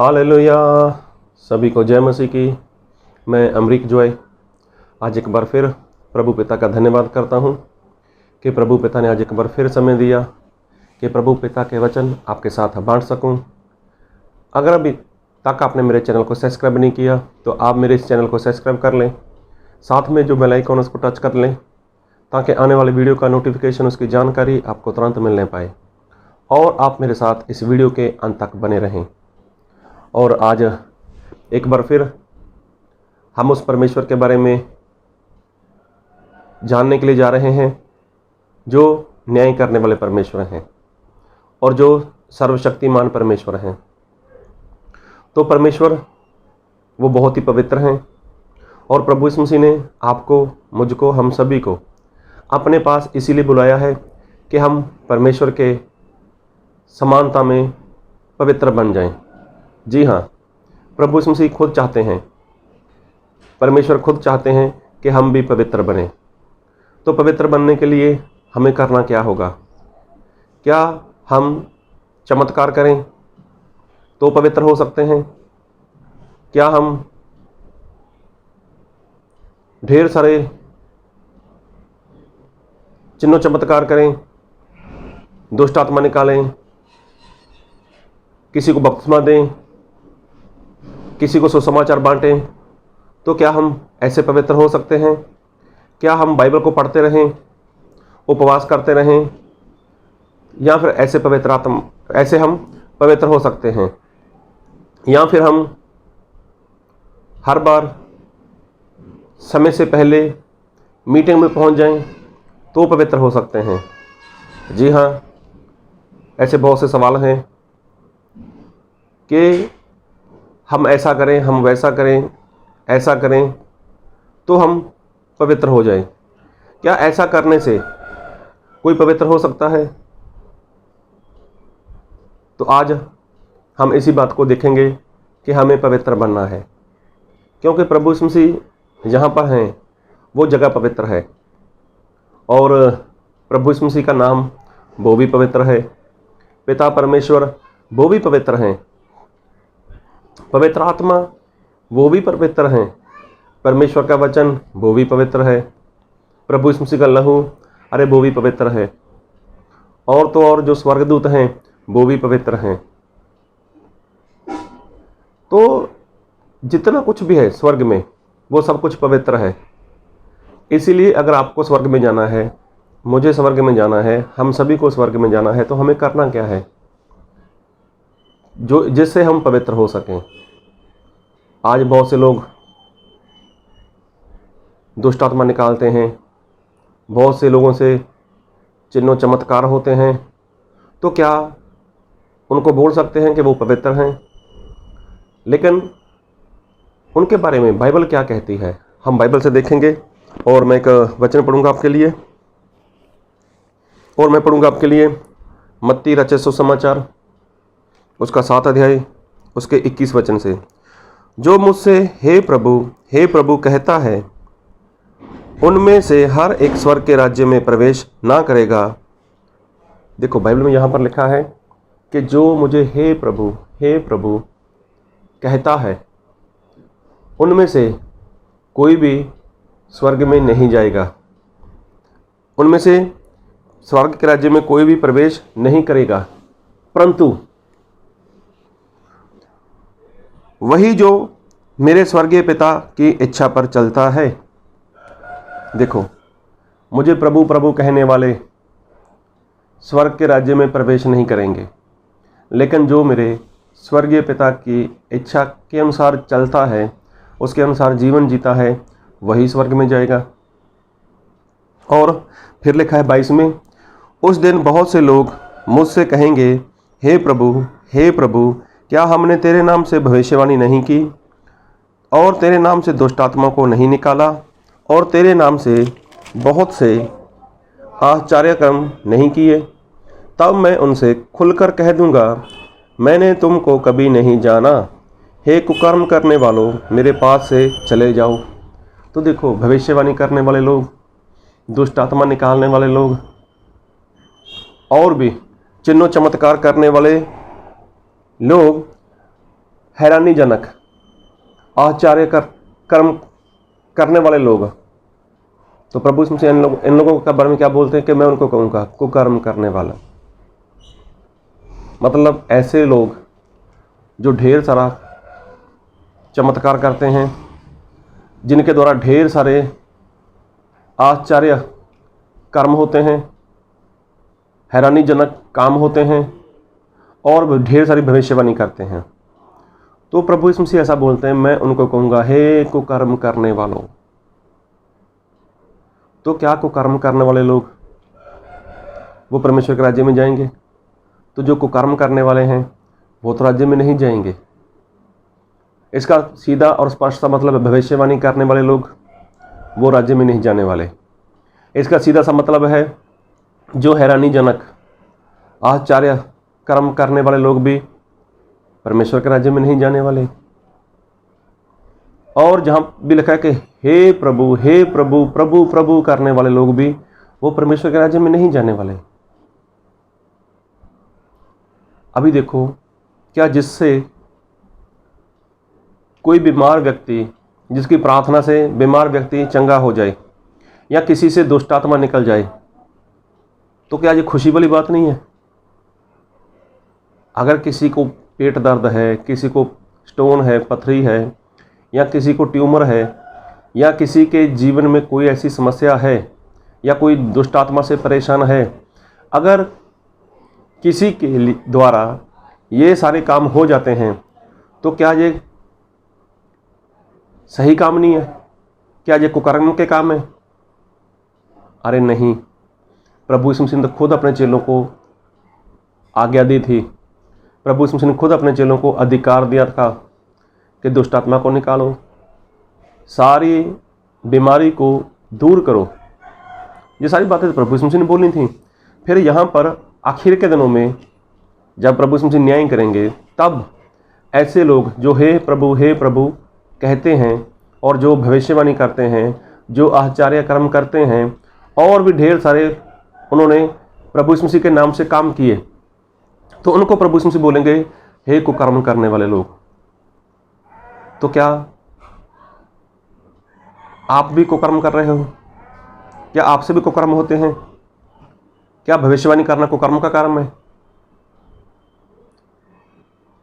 Hallelujah. सभी को जय मसीह की। मैं अमरीक जॉय आज एक बार फिर प्रभु पिता का धन्यवाद करता हूँ कि प्रभु पिता ने आज एक बार फिर समय दिया कि प्रभु पिता के वचन आपके साथ बांट सकूँ। अगर अभी तक आपने मेरे चैनल को सब्सक्राइब नहीं किया तो आप मेरे इस चैनल को सब्सक्राइब कर लें, साथ में जो बेल आइकन उसको टच कर लें ताकि आने वाले वीडियो का नोटिफिकेशन, उसकी जानकारी आपको तुरंत मिलने पाए और आप मेरे साथ इस वीडियो के अंत तक बने रहें। और आज एक बार फिर हम उस परमेश्वर के बारे में जानने के लिए जा रहे हैं जो न्याय करने वाले परमेश्वर हैं और जो सर्वशक्तिमान परमेश्वर हैं। तो परमेश्वर वो बहुत ही पवित्र हैं और प्रभु यीशु मसीह ने आपको, मुझको, हम सभी को अपने पास इसीलिए बुलाया है कि हम परमेश्वर के समानता में पवित्र बन जाएं। जी हाँ, प्रभु यीशु मसीह खुद चाहते हैं, परमेश्वर खुद चाहते हैं कि हम भी पवित्र बने। तो पवित्र बनने के लिए हमें करना क्या होगा? क्या हम चमत्कार करें तो पवित्र हो सकते हैं? क्या हम ढेर सारे चिन्ह चमत्कार करें, दुष्ट आत्मा निकालें, किसी को बपतिस्मा दें, किसी को सुसमाचार बांटें, तो क्या हम ऐसे पवित्र हो सकते हैं? क्या हम बाइबल को पढ़ते रहें, उपवास करते रहें, या फिर ऐसे हम पवित्र हो सकते हैं? या फिर हम हर बार समय से पहले मीटिंग में पहुंच जाएं तो पवित्र हो सकते हैं? जी हाँ, ऐसे बहुत से सवाल हैं कि हम ऐसा करें, हम वैसा करें, ऐसा करें तो हम पवित्र हो जाएं। क्या ऐसा करने से कोई पवित्र हो सकता है? तो आज हम इसी बात को देखेंगे कि हमें पवित्र बनना है, क्योंकि प्रभु यीशु मसीह जहाँ पर हैं वो जगह पवित्र है और प्रभु यीशु मसीह का नाम वो भी पवित्र है, पिता परमेश्वर वो भी पवित्र हैं, पवित्र आत्मा वो भी पवित्र हैं, परमेश्वर का वचन वो भी पवित्र है, प्रभु यीशु मसीह का लहू अरे वो भी पवित्र है, और तो और जो स्वर्गदूत हैं वो भी पवित्र हैं। तो जितना कुछ भी है स्वर्ग में वो सब कुछ पवित्र है। इसीलिए अगर आपको स्वर्ग में जाना है, मुझे स्वर्ग में जाना है, हम सभी को स्वर्ग में जाना है, तो हमें करना क्या है जो जिससे हम पवित्र हो सकें? आज बहुत से लोग दुष्ट आत्मा निकालते हैं, बहुत से लोगों से चिन्ह चमत्कार होते हैं, तो क्या उनको बोल सकते हैं कि वो पवित्र हैं? लेकिन उनके बारे में बाइबल क्या कहती है, हम बाइबल से देखेंगे। और मैं एक वचन पढ़ूंगा आपके लिए, और मैं पढ़ूंगा आपके लिए मत्ती रचित सुसमाचार उसका 7 अध्याय उसके 21 वचन से। जो मुझसे हे प्रभु कहता है, उनमें से हर एक स्वर्ग के राज्य में प्रवेश ना करेगा। देखो बाइबल में यहाँ पर लिखा है कि जो मुझे हे प्रभु कहता है, उनमें से कोई भी स्वर्ग में नहीं जाएगा, उनमें से स्वर्ग के राज्य में कोई भी प्रवेश नहीं करेगा, परंतु वही जो मेरे स्वर्गीय पिता की इच्छा पर चलता है। देखो, मुझे प्रभु कहने वाले स्वर्ग के राज्य में प्रवेश नहीं करेंगे, लेकिन जो मेरे स्वर्गीय पिता की इच्छा के अनुसार चलता है, उसके अनुसार जीवन जीता है, वही स्वर्ग में जाएगा। और फिर लिखा है 22 में, उस दिन बहुत से लोग मुझसे कहेंगे, हे प्रभु क्या हमने तेरे नाम से भविष्यवाणी नहीं की, और तेरे नाम से दुष्ट आत्मा को नहीं निकाला, और तेरे नाम से बहुत से आश्चर्य कर्म नहीं किए? तब मैं उनसे खुलकर कह दूंगा, मैंने तुमको कभी नहीं जाना, हे कुकर्म करने वालों, मेरे पास से चले जाओ। तो देखो, भविष्यवाणी करने वाले लोग, दुष्ट आत्मा निकालने वाले लोग, और भी चिन्ह चमत्कार करने वाले लोग हैरानीजनक आश्चर्य कर्म करने वाले लोग। तो प्रभु यीशु मसीह इन लोगों के बारे में क्या बोलते हैं कि मैं उनको कहूँगा कुकर्म करने वाला। मतलब ऐसे लोग जो ढेर सारा चमत्कार करते हैं, जिनके द्वारा ढेर सारे आश्चर्य कर्म होते हैं, हैरानीजनक काम होते हैं और ढेर सारी भविष्यवाणी करते हैं। तो प्रभु यीशु मसीह ऐसा बोलते हैं, मैं उनको कहूँगा हे कुकर्म करने वालों। तो क्या कुकर्म करने वाले लोग वो परमेश्वर के राज्य में जाएंगे? तो जो कुकर्म करने वाले हैं वो तो राज्य में नहीं जाएंगे। इसका सीधा और स्पष्ट सा मतलब है भविष्यवाणी करने वाले लोग वो राज्य में नहीं जाने वाले। इसका सीधा सा मतलब है जो हैरानीजनक आश्चर्य कर्म करने वाले लोग भी परमेश्वर के राज्य में नहीं जाने वाले। और जहाँ भी लिखा है कि हे प्रभु प्रभु प्रभु करने वाले लोग भी वो परमेश्वर के राज्य में नहीं जाने वाले। अभी देखो, क्या जिससे कोई बीमार व्यक्ति, जिसकी प्रार्थना से बीमार व्यक्ति चंगा हो जाए या किसी से दुष्ट आत्मा निकल जाए, तो क्या ये खुशी वाली बात नहीं है? अगर किसी को पेट दर्द है, किसी को स्टोन है, पथरी है, या किसी को ट्यूमर है, या किसी के जीवन में कोई ऐसी समस्या है, या कोई दुष्ट आत्मा से परेशान है, अगर किसी के द्वारा ये सारे काम हो जाते हैं, तो क्या ये सही काम नहीं है? क्या ये कुकर्म के काम है? अरे नहीं। प्रभु यीशु मसीह ने खुद अपने चेलों को आज्ञा दी थी। प्रभु यीशु मसीह ने खुद अपने चेलों को अधिकार दिया था कि दुष्ट आत्मा को निकालो, सारी बीमारी को दूर करो। ये सारी बातें प्रभु यीशु मसीह ने बोली थी। फिर यहाँ पर आखिर के दिनों में जब प्रभु यीशु मसीह न्याय करेंगे, तब ऐसे लोग जो हे प्रभु कहते हैं और जो भविष्यवाणी करते हैं, जो आश्चर्य कर्म करते हैं, और भी ढेर सारे उन्होंने प्रभु यीशु मसीह के नाम से काम किए, तो उनको प्रभु यीशु मसीह बोलेंगे हे कुकर्म करने वाले लोग। तो क्या आप भी कुकर्म कर रहे हो? क्या आपसे भी कुकर्म होते हैं? क्या भविष्यवाणी करना कुकर्म का काम है?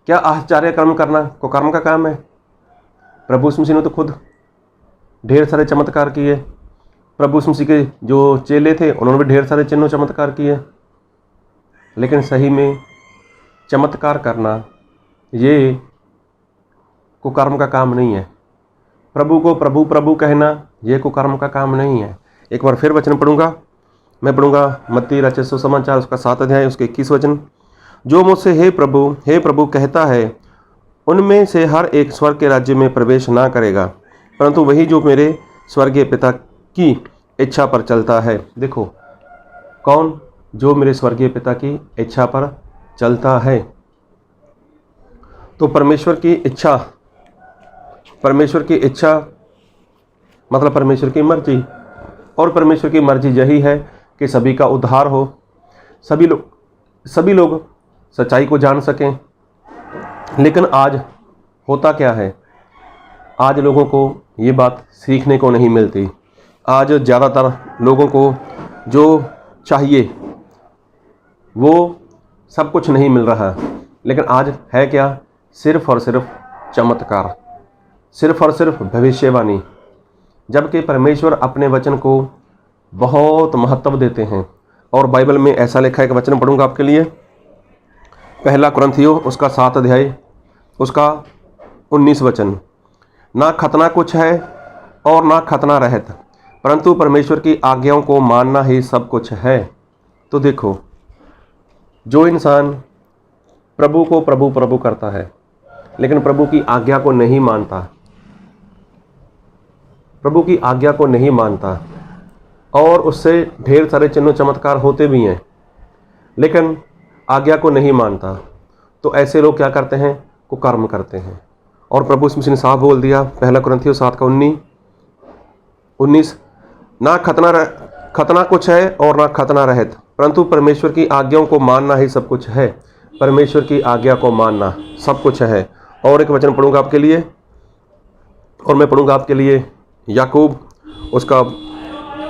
क्या आश्चर्य कर्म करना कुकर्म का काम है? प्रभु यीशु मसीह ने तो खुद ढेर सारे चमत्कार किए। प्रभु यीशु मसीह के जो चेले थे उन्होंने भी ढेर सारे चिन्ह चमत्कार किए। लेकिन सही में चमत्कार करना ये कुकर्म का काम नहीं है। प्रभु को प्रभु कहना ये कुकर्म का काम नहीं है। एक बार फिर वचन पढ़ूंगा। मैं पढ़ूंगा मत्ती रचित सुसमाचार उसका 7 अध्याय उसके 21 वचन। जो मुझसे हे प्रभु कहता है, उनमें से हर एक स्वर्ग के राज्य में प्रवेश ना करेगा, परंतु वही जो मेरे स्वर्गीय पिता की इच्छा पर चलता है। देखो, कौन? जो मेरे स्वर्गीय पिता की इच्छा पर चलता है। तो परमेश्वर की इच्छा मतलब परमेश्वर की मर्जी, और परमेश्वर की मर्जी यही है कि सभी का उद्धार हो, सभी लोग सच्चाई को जान सकें। लेकिन आज होता क्या है? आज लोगों को ये बात सीखने को नहीं मिलती। आज ज़्यादातर लोगों को जो चाहिए वो सब कुछ नहीं मिल रहा। लेकिन आज है क्या? सिर्फ और सिर्फ चमत्कार, सिर्फ और सिर्फ भविष्यवाणी। जबकि परमेश्वर अपने वचन को बहुत महत्व देते हैं। और बाइबल में ऐसा लिखा है कि वचन पढ़ूंगा आपके लिए, 1 कुरिन्थियों उसका 7 अध्याय उसका 19 वचन। ना खतना कुछ है और ना खतना रहत, परंतु परमेश्वर की आज्ञाओं को मानना ही सब कुछ है। तो देखो, जो इंसान प्रभु को प्रभु करता है लेकिन प्रभु की आज्ञा को नहीं मानता, प्रभु की आज्ञा को नहीं मानता, और उससे ढेर सारे चिन्ह चमत्कार होते भी हैं लेकिन आज्ञा को नहीं मानता, तो ऐसे लोग क्या करते हैं? कुकर्म करते हैं। और प्रभु यीशु मसीह ने साफ बोल दिया, 1 कुरिन्थियों 7 का 19, ना खतना कुछ है और ना खतना रहत, परंतु परमेश्वर की आज्ञाओं को मानना ही सब कुछ है। परमेश्वर की आज्ञा को मानना सब कुछ है। और एक वचन पढ़ूंगा आपके लिए, और मैं पढ़ूंगा आपके लिए याकूब उसका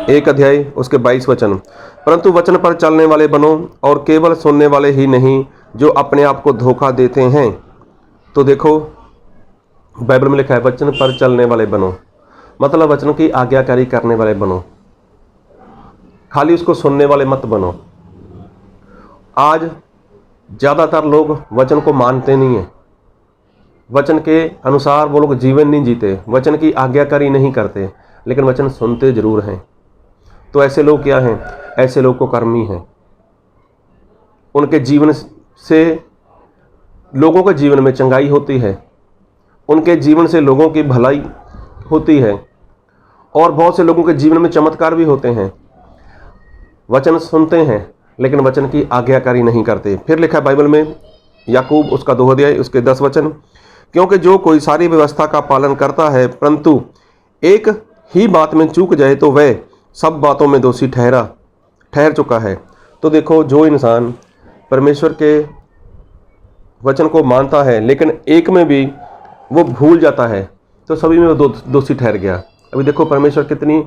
1 अध्याय उसके 22 वचन। परंतु वचन पर चलने वाले बनो और केवल सुनने वाले ही नहीं जो अपने आप को धोखा देते हैं। तो देखो बाइबल में लिखा है वचन पर चलने वाले बनो, मतलब वचन की आज्ञाकारी करने वाले बनो, खाली उसको सुनने वाले मत बनो। आज ज़्यादातर लोग वचन को मानते नहीं हैं, वचन के अनुसार वो लोग जीवन नहीं जीते, वचन की आज्ञाकारी नहीं करते, लेकिन वचन सुनते जरूर हैं। तो ऐसे लोग क्या हैं? ऐसे लोग को कर्मी हैं। उनके जीवन से लोगों के जीवन में चंगाई होती है, उनके जीवन से लोगों की भलाई होती है, और बहुत से लोगों के जीवन में चमत्कार भी होते हैं। वचन सुनते हैं लेकिन वचन की आज्ञाकारी नहीं करते। फिर लिखा है बाइबल में याकूब उसका 2 अध्याय उसके 10 वचन, क्योंकि जो कोई सारी व्यवस्था का पालन करता है परंतु एक ही बात में चूक जाए तो वह सब बातों में दोषी ठहर चुका है। तो देखो जो इंसान परमेश्वर के वचन को मानता है लेकिन एक में भी वो भूल जाता है तो सभी में वो दोषी ठहर गया। अभी देखो परमेश्वर कितनी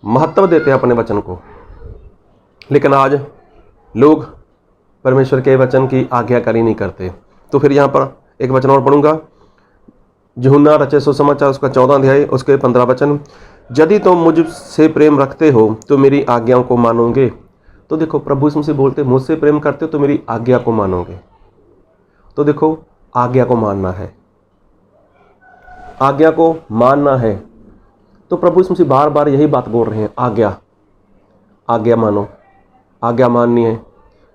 महत्व देते हैं अपने वचन को, लेकिन आज लोग परमेश्वर के वचन की आज्ञाकारी नहीं करते। तो फिर यहाँ पर एक वचन और पढ़ूंगा, यूहन्ना रचे सुसमाचार उसका 14 अध्याय उसके 15 वचन, यदि तुम मुझसे प्रेम रखते हो तो मेरी आज्ञाओं को मानोगे। तो देखो प्रभु यीशु मसीह बोलते मुझसे प्रेम करते हो तो मेरी आज्ञा को मानोगे। तो देखो आज्ञा को मानना है, आज्ञा को मानना है। तो प्रभु यीशु मसीह बार बार यही बात बोल रहे हैं, आज्ञा मानो, आज्ञा माननी है,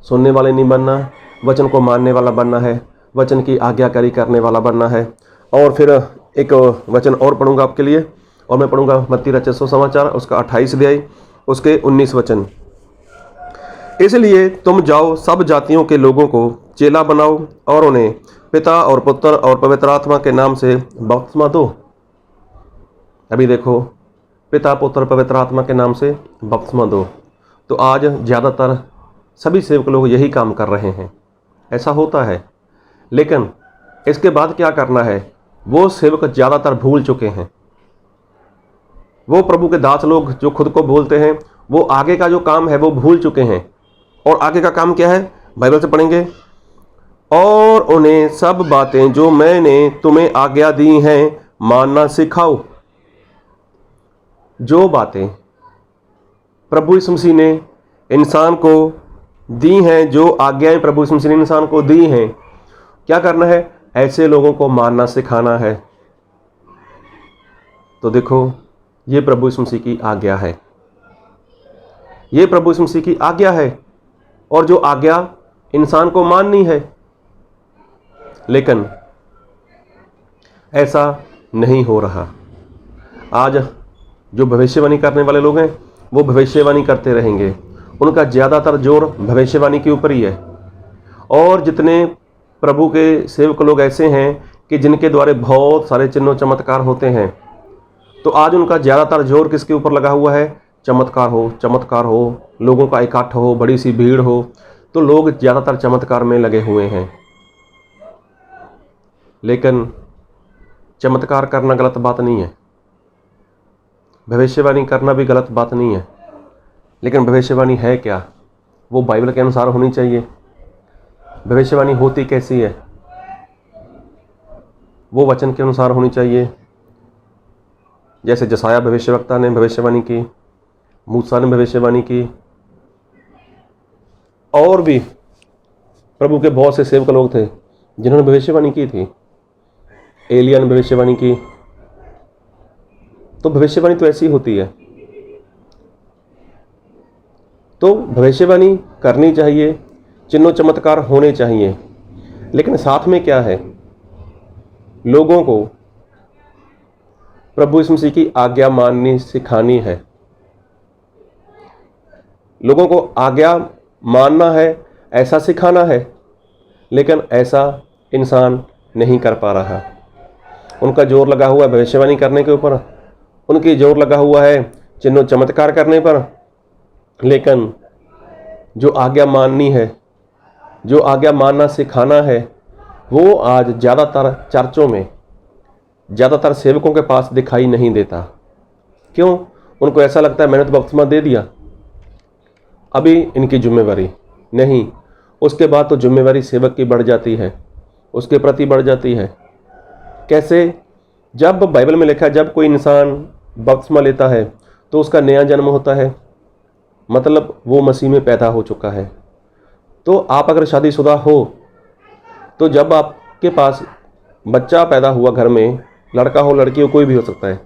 सुनने वाले नहीं बनना, वचन को मानने वाला बनना है, वचन की आज्ञाकारी करने वाला बनना है। और फिर एक वचन और पढ़ूंगा आपके लिए, और मैं पढ़ूंगा मत्ती रचित सुसमाचार उसका 28 अध्याय उसके 19 वचन, इसलिए तुम जाओ सब जातियों के लोगों को चेला बनाओ और उन्हें पिता और पुत्र और पवित्र आत्मा के नाम से बपतिस्मा दो। अभी देखो पिता पुत्र पवित्र आत्मा के नाम से बपतिस्मा दो। तो आज ज़्यादातर सभी सेवक लोग यही काम कर रहे हैं, ऐसा होता है। लेकिन इसके बाद क्या करना है वो सेवक ज़्यादातर भूल चुके हैं। वो प्रभु के दास लोग जो खुद को बोलते हैं वो आगे का जो काम है वो भूल चुके हैं। और आगे का काम क्या है बाइबल से पढ़ेंगे, और उन्हें सब बातें जो मैंने तुम्हें आज्ञा दी हैं मानना सिखाओ। जो बातें प्रभु यीशु मसीह ने इंसान को दी हैं, जो आज्ञाएं प्रभु यीशु मसीह ने इंसान को दी हैं, क्या करना है? ऐसे लोगों को मानना सिखाना है। तो देखो ये प्रभु यीशु मसीह की आज्ञा है, ये प्रभु यीशु मसीह की आज्ञा है, और जो आज्ञा इंसान को माननी है। लेकिन ऐसा नहीं हो रहा। आज जो भविष्यवाणी करने वाले लोग हैं वो भविष्यवाणी करते रहेंगे, उनका ज़्यादातर जोर भविष्यवाणी के ऊपर ही है। और जितने प्रभु के सेवक लोग ऐसे हैं कि जिनके द्वारा बहुत सारे चिन्ह चमत्कार होते हैं, तो आज उनका ज़्यादातर जोर किसके ऊपर लगा हुआ है? चमत्कार हो, लोगों का इकट्ठ हो, बड़ी सी भीड़ हो, तो लोग ज़्यादातर चमत्कार में लगे हुए हैं। लेकिन चमत्कार करना गलत बात नहीं है, भविष्यवाणी करना भी गलत बात नहीं है, लेकिन भविष्यवाणी है क्या? वो बाइबल के अनुसार होनी चाहिए। भविष्यवाणी होती कैसी है? वो वचन के अनुसार होनी चाहिए। जैसे जसाया भविष्यवक्ता ने भविष्यवाणी की, मूसा ने भविष्यवाणी की, और भी प्रभु के बहुत से सेवक लोग थे जिन्होंने भविष्यवाणी की थी। एलिया ने भविष्यवाणी की। तो भविष्यवाणी तो ऐसी होती है। तो भविष्यवाणी करनी चाहिए, चिन्ह चमत्कार होने चाहिए, लेकिन साथ में क्या है? लोगों को प्रभु यीशु मसीह की आज्ञा माननी सिखानी है। लोगों को आज्ञा मानना है, ऐसा सिखाना है, लेकिन ऐसा इंसान नहीं कर पा रहा। उनका जोर लगा हुआ है भविष्यवाणी करने के ऊपर, उनकी जोर लगा हुआ है चिन्ह चमत्कार करने पर, लेकिन जो आज्ञा माननी है, जो आज्ञा मानना सिखाना है, वो आज ज़्यादातर चर्चों में, ज़्यादातर सेवकों के पास दिखाई नहीं देता। क्यों? उनको ऐसा लगता है मैंने तो बपतिस्मा दे दिया, अभी इनकी जिम्मेवारी नहीं। उसके बाद तो जिम्मेवारी सेवक की बढ़ जाती है, उसके प्रति बढ़ जाती है। कैसे? जब बाइबल में लिखा है जब कोई इंसान बपतिस्मा लेता है तो उसका नया जन्म होता है, मतलब वो मसीह में पैदा हो चुका है। तो आप अगर शादीशुदा हो तो जब आपके पास बच्चा पैदा हुआ घर में, लड़का हो लड़की हो कोई भी हो सकता है,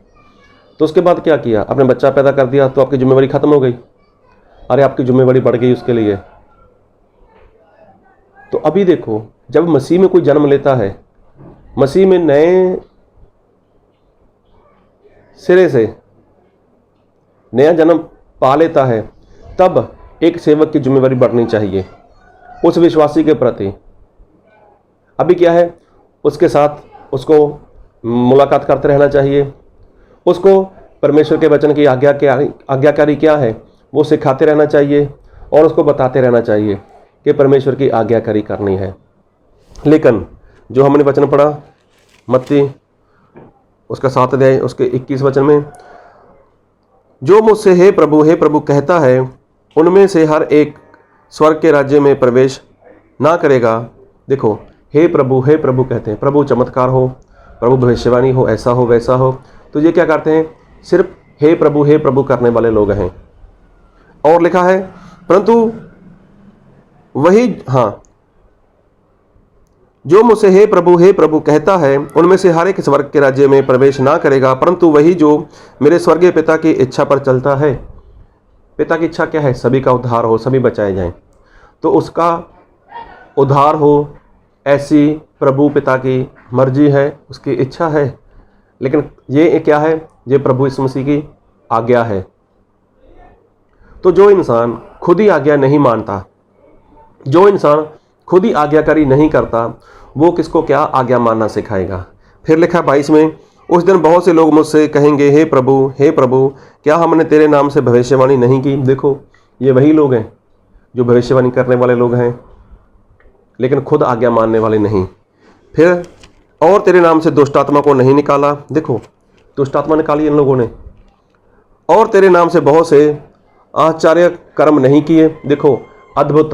तो उसके बाद क्या किया? आपने बच्चा पैदा कर दिया तो आपकी जिम्मेवारी खत्म हो गई। अरे आपकी जिम्मेवारी बढ़ गई उसके लिए। तो अभी देखो, जब मसीह में कोई जन्म लेता है, मसीह में नए सिरे से नया जन्म पा लेता है, तब एक सेवक की जिम्मेवारी बढ़नी चाहिए उस विश्वासी के प्रति। अभी क्या है? उसके साथ उसको मुलाकात करते रहना चाहिए, उसको परमेश्वर के वचन की आज्ञाकारी क्या है वो सिखाते रहना चाहिए, और उसको बताते रहना चाहिए कि परमेश्वर की आज्ञाकारी करनी है। लेकिन जो हमने वचन पढ़ा मत्ती उसका 7 अध्याय उसके 21 वचन में, जो मुझसे हे प्रभु कहता है उनमें से हर एक स्वर्ग के राज्य में प्रवेश ना करेगा। देखो, हे प्रभु कहते हैं। प्रभु चमत्कार हो, प्रभु भविष्यवाणी हो, ऐसा हो वैसा हो, तो ये क्या करते हैं? सिर्फ हे प्रभु करने वाले लोग हैं। और लिखा है परंतु वही, हाँ, जो मुझसे हे प्रभु कहता है उनमें से हर एक स्वर्ग के राज्य में प्रवेश ना करेगा, परंतु वही जो मेरे स्वर्गीय पिता की इच्छा पर चलता है। पिता की इच्छा क्या है? सभी का उद्धार हो, सभी बचाए जाएं। तो उसका उद्धार हो, ऐसी प्रभु पिता की मर्जी है, उसकी इच्छा है। लेकिन ये क्या है? ये प्रभु यीशु मसीह की आज्ञा है। तो जो इंसान खुद ही आज्ञा नहीं मानता, जो इंसान खुद ही आज्ञाकारी नहीं करता, वो किसको क्या आज्ञा मानना सिखाएगा? फिर लिखा 22 में, उस दिन बहुत से लोग मुझसे कहेंगे हे प्रभु क्या हमने तेरे नाम से भविष्यवाणी नहीं की? देखो, ये वही लोग हैं जो भविष्यवाणी करने वाले लोग हैं, लेकिन खुद आज्ञा मानने वाले नहीं। फिर और तेरे नाम से दुष्ट आत्मा को नहीं निकाला? देखो, दुष्ट आत्मा निकाली इन लोगों ने। और तेरे नाम से बहुत से आश्चर्य कर्म नहीं किए? देखो, अद्भुत,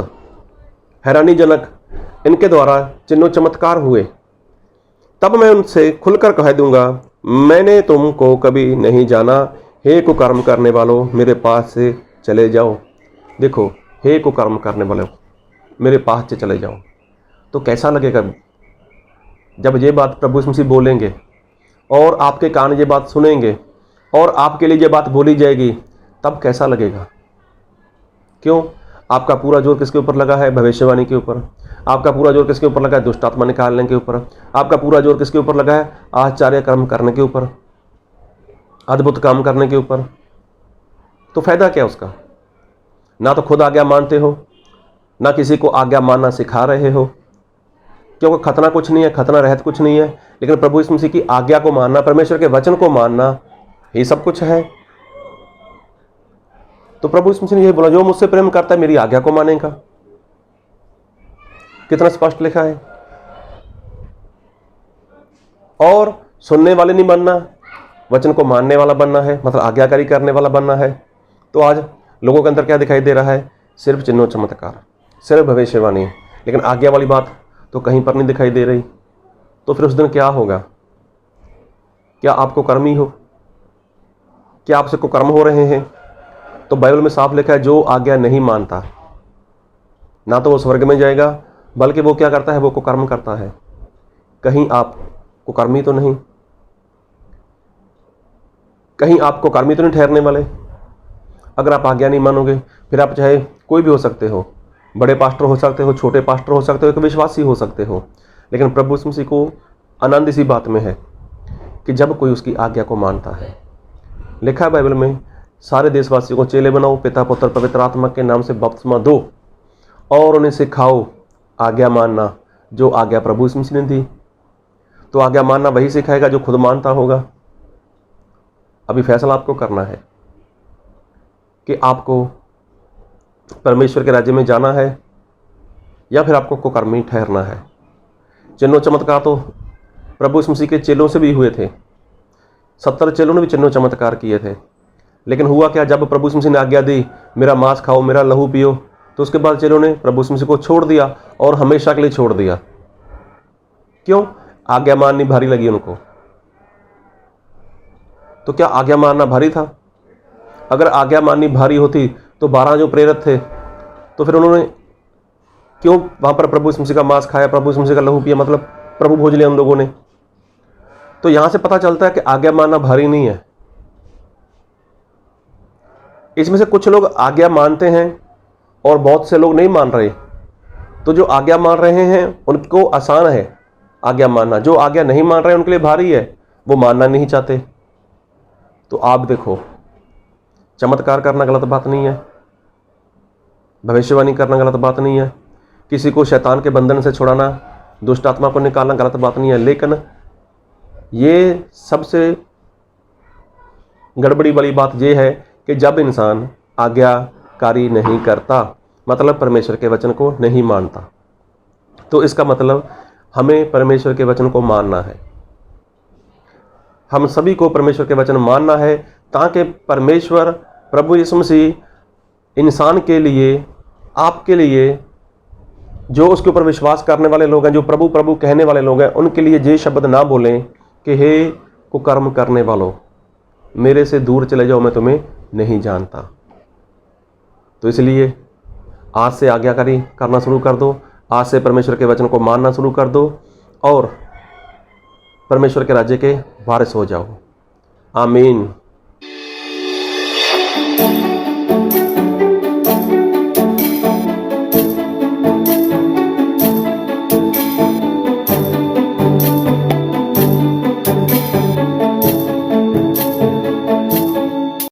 हैरानीजनक इनके द्वारा चिन्ह चमत्कार हुए। तब मैं उनसे खुलकर कह दूंगा, मैंने तुमको कभी नहीं जाना, हे कुकर्म करने वालों, मेरे पास से चले जाओ। देखो, हे कुकर्म करने वालों, मेरे पास से चले जाओ। तो कैसा लगेगा जब ये बात प्रभु यीशु मसीह बोलेंगे और आपके कान ये बात सुनेंगे और आपके लिए ये बात बोली जाएगी? तब कैसा लगेगा? क्यों? आपका पूरा जोर किसके ऊपर लगा है? भविष्यवाणी के ऊपर। आपका पूरा जोर किसके ऊपर लगा है? दुष्ट आत्मा निकालने के ऊपर। आपका पूरा जोर किसके ऊपर लगा है? आश्चर्य कर्म करने के ऊपर, अद्भुत काम करने के ऊपर। तो फायदा क्या उसका? ना तो खुद आज्ञा मानते हो, ना किसी को आज्ञा मानना सिखा रहे हो, क्योंकि खतना कुछ नहीं है, खतना रहत कुछ नहीं है। लेकिन प्रभु यीशु मसीह की आज्ञा को मानना, परमेश्वर के वचन को मानना, ये सब कुछ है। तो प्रभु यीशु मसीह ने यही बोला, जो मुझसे प्रेम करता है मेरी आज्ञा को मानेगा। कितना स्पष्ट लिखा है। और सुनने वाले नहीं बनना, वचन को मानने वाला बनना है, मतलब आज्ञाकारी करने वाला बनना है। तो आज लोगों के अंदर क्या दिखाई दे रहा है? सिर्फ चिन्ह चमत्कार, सिर्फ भविष्यवाणी, लेकिन आज्ञा वाली बात तो कहीं पर नहीं दिखाई दे रही। तो फिर उस दिन क्या होगा? क्या आपको कर्मी हो? क्या आपसे कुकर्म हो रहे हैं? तो बाइबल में साफ लिखा है, जो आज्ञा नहीं मानता ना तो वो स्वर्ग में जाएगा, बल्कि वो क्या करता है? वो कुकर्म करता है। कहीं आप कुकर्मी तो नहीं? कहीं आप कुकर्मी तो नहीं ठहरने वाले? अगर आप आज्ञा नहीं मानोगे, फिर आप चाहे कोई भी हो सकते हो, बड़े पास्टर हो सकते हो, छोटे पास्टर हो सकते हो, एक विश्वासी हो सकते हो, लेकिन प्रभु यीशु मसीह को आनंद इसी बात में है कि जब कोई उसकी आज्ञा को मानता है। लिखा है बाइबल में, सारे देशवासियों को चेले बनाओ, पिता पुत्र पवित्र आत्मा के नाम से बपतिस्मा दो और उन्हें सिखाओ आज्ञा मानना, जो आज्ञा प्रभु यीशु मसीह ने दी। तो आज्ञा मानना वही सिखाएगा जो खुद मानता होगा। अभी फैसला आपको करना है कि आपको परमेश्वर के राज्य में जाना है या फिर आपको कुकर्मी ठहरना है। चिन्हों चमत्कार तो प्रभु यीशु मसीह के चेलों से भी हुए थे। 70 चेलों ने भी चिन्हों चमत्कार किए थे। लेकिन हुआ क्या, जब प्रभु यीशु मसीह ने आज्ञा दी मेरा मांस खाओ, मेरा लहू पियो, तो उसके बाद चेलों ने प्रभु यीशु मसीह को छोड़ दिया और हमेशा के लिए छोड़ दिया। क्यों? आज्ञा माननी भारी लगी उनको। तो क्या आज्ञा मानना भारी था? अगर आज्ञा माननी भारी होती तो 12 जो प्रेरित थे, तो फिर उन्होंने क्यों वहां पर प्रभु यीशु मसीह का मांस खाया, प्रभु यीशु मसीह का लहू पिया, मतलब प्रभु भोज लिया उन लोगों ने। तो यहां से पता चलता है कि आज्ञा मानना भारी नहीं है। इसमें से कुछ लोग आज्ञा मानते हैं और बहुत से लोग नहीं मान रहे। तो जो आज्ञा मान रहे हैं उनको आसान है आज्ञा मानना, जो आज्ञा नहीं मान रहे उनके लिए भारी है, वो मानना नहीं चाहते। तो आप देखो, चमत्कार करना गलत बात नहीं है, भविष्यवाणी करना गलत बात नहीं है, किसी को शैतान के बंधन से छुड़ाना, दुष्ट आत्मा को निकालना गलत बात नहीं है। लेकिन ये सबसे गड़बड़ी वाली बात यह है कि जब इंसान आज्ञाकारी नहीं करता, मतलब परमेश्वर के वचन को नहीं मानता, तो इसका मतलब हमें परमेश्वर के वचन को मानना है। हम सभी को परमेश्वर के वचन मानना है, ताकि परमेश्वर प्रभु यीशु मसीह इंसान के लिए, आपके लिए, जो उसके ऊपर विश्वास करने वाले लोग हैं, जो प्रभु प्रभु कहने वाले लोग हैं, उनके लिए ये शब्द ना बोलें कि हे कुकर्म करने वालों, मेरे से दूर चले जाओ, मैं तुम्हें नहीं जानता। तो इसलिए आज से आज्ञाकारी करना शुरू कर दो, आज से परमेश्वर के वचन को मानना शुरू कर दो और परमेश्वर के राज्य के वारिस हो जाओ। आमीन।